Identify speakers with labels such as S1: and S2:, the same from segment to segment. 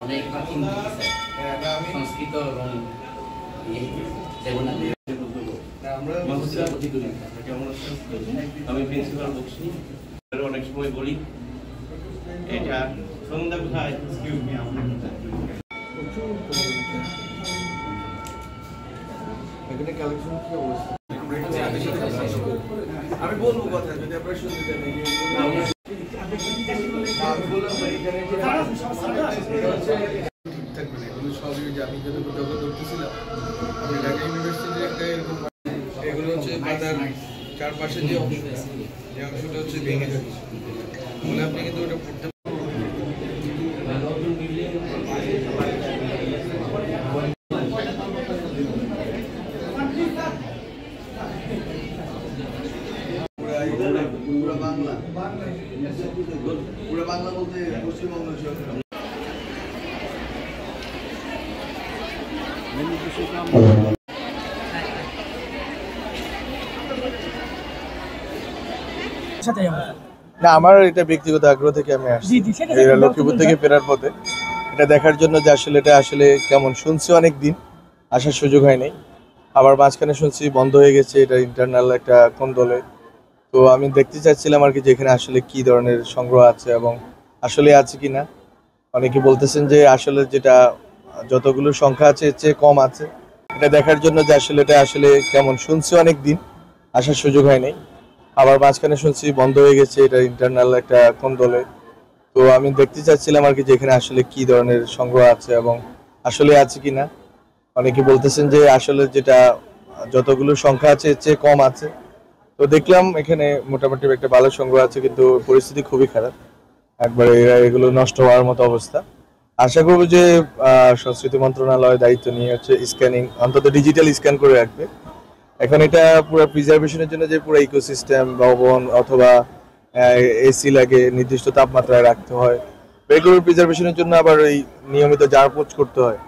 S1: অনেক প্রাচীন সংস্কৃত এবং
S2: আমি প্রিন্সিপাল বলছি, অনেক সময় বলি এটা সন্ধ্যা কোথায়
S3: আমি বলবো কথা যদি আপনারা শুনতে চান ঠিকঠাক মানে এগুলো সবই যে আমি যত যখন ধরতেছিলাম আমি ঢাকা ইউনিভার্সিটির একটা এরকম এগুলো হচ্ছে পাতার চারপাশে যে অংশটা হচ্ছে ভেঙে যাচ্ছে বলে আপনি কিন্তু ওটা পড়তে পুরো বাংলা বলতে পশ্চিমবঙ্গ না আমার এটা ব্যক্তিগত আগ্রহ থেকে আমি আসছি লক্ষ্মীপুর থেকে ফেরার পথে এটা দেখার জন্য যে আসলে এটা আসলে কেমন শুনছি অনেক দিন আসার সুযোগ হয় নাই আবার মাঝখানে শুনছি বন্ধ হয়ে গেছে এটা ইন্টারনাল একটা কোন দলে তো আমি দেখতে চাচ্ছিলাম আর কি যে এখানে আসলে কি ধরনের সংগ্রহ আছে এবং আসলে আছে কি না অনেকে বলতেছেন যে আসলে যেটা যতগুলো সংখ্যা আছে এর চেয়ে কম আছে এটা দেখার জন্য যে আসলে এটা আসলে কেমন শুনছি অনেক দিন আসার সুযোগ হয় নাই আবার মাঝখানে শুনছি বন্ধ হয়ে গেছে এটা ইন্টারনাল একটা কোন দলে তো আমি দেখতে চাচ্ছিলাম আর কি যে এখানে আসলে কি ধরনের সংগ্রহ আছে এবং আসলে আছে কি না অনেকে বলতেছেন যে আসলে যেটা যতগুলো সংখ্যা আছে এর চেয়ে কম আছে তো দেখলাম এখানে মোটামুটি একটা ভালো সংগ্রহ আছে কিন্তু পরিস্থিতি খুবই খারাপ একবারে এগুলো নষ্ট হওয়ার মতো অবস্থা আশা করবো যে সংস্কৃতি মন্ত্রণালয় দায়িত্ব নিয়ে হচ্ছে স্ক্যানিং অন্তত ডিজিটাল স্ক্যান করে রাখবে এখন এটা পুরো প্রিজার্ভেশনের জন্য যে পুরো ইকোসিস্টেম ভবন অথবা এসি লাগে নির্দিষ্ট তাপমাত্রায় রাখতে হয় এগুলোর প্রিজার্ভেশনের জন্য আবার এই নিয়মিত জার পোচ করতে হয়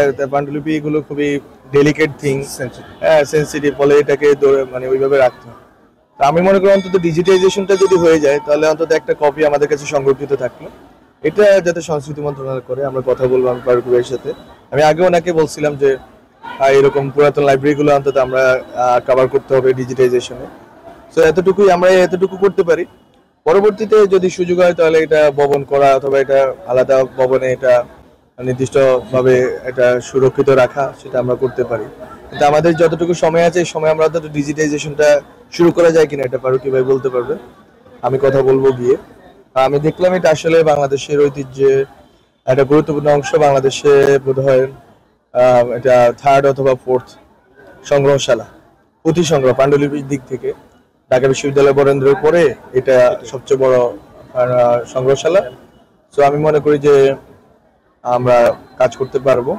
S3: এটা পান্ডুলিপি এগুলো খুবই ডেলিকেট থিংস হ্যাঁ সেন্সিটিভ ফলে এটাকে মানে ওইভাবে রাখতে হয় তো আমি মনে করি অন্তত ডিজিটাইজেশনটা যদি হয়ে যায় তাহলে অন্তত একটা কপি আমাদের কাছে সংরক্ষিত থাকলো এটা যাতে সংস্কৃতি মন্ত্রণালয় করে আমরা কথা বলবো আমি ফারুক ভাইয়ের সাথে আমি আগে ওনাকে বলছিলাম যে এরকম পুরাতন লাইব্রেরিগুলো অন্তত আমরা কভার করতে হবে ডিজিটাইজেশনে সো এতটুকু করতে পারি পরবর্তীতে যদি সুযোগ হয় তাহলে এটা ভবন করা অথবা এটা আলাদা ভবনে এটা নির্দিষ্টভাবে এটা সুরক্ষিত রাখা সেটা আমরা করতে পারি কিন্তু আমাদের যতটুকু সময় আছে এই সময় আমরা অন্তত ডিজিটাইজেশনটা শুরু করা যায় কিনা এটা ফারুক ভাই বলতে পারবে আমি কথা বলবো গিয়ে আমি দেখলাম এটা আসলে বাংলাদেশের ঐতিহ্যে একটা গুরুত্বপূর্ণ অংশ বাংলাদেশে বোধহয় এটা 3rd অথবা 4th সংগ্রহশালা পুঁথি সংগ্রহ পাণ্ডুলিপির দিক থেকে ঢাকা বিশ্ববিদ্যালয় বরেন্দ্রের পরে এটা সবচেয়ে বড় সংগ্রহশালা সো আমি মনে করি যে আমরা কাজ করতে পারবো